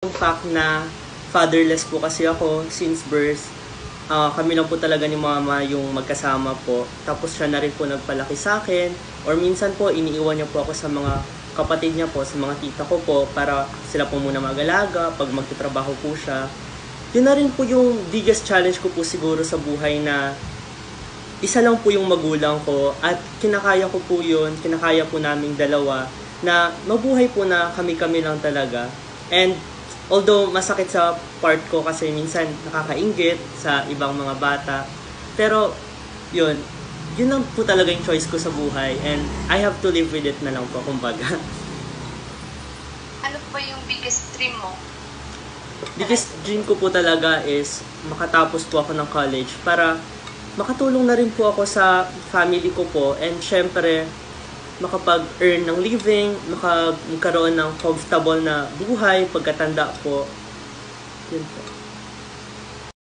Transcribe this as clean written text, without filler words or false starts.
yung fact na fatherless po kasi ako since birth. Kami lang po talaga ni mama yung magkasama po. Tapos siya na rin po nagpalaki sa akin. Or minsan po, iniiwan niya po ako sa mga kapatid niya po, sa mga tita ko po, para sila po muna mag-alaga pag magtatrabaho po siya. Yun na rin po yung biggest challenge ko po siguro sa buhay, na isa lang po yung magulang ko at kinakaya ko po yun, kinakaya po naming dalawa na mabuhay po na kami-kami lang talaga. And although masakit sa part ko kasi minsan nakakainggit sa ibang mga bata, pero yun lang po talaga yung choice ko sa buhay, and I have to live with it na lang po, kumbaga. Ano ba yung biggest dream mo? Biggest dream ko po talaga is makatapos po ako ng college para makatulong na rin po ako sa family ko po, and syempre makapag-earn ng living, magkaroon ng comfortable na buhay pagkatanda po. Yun po.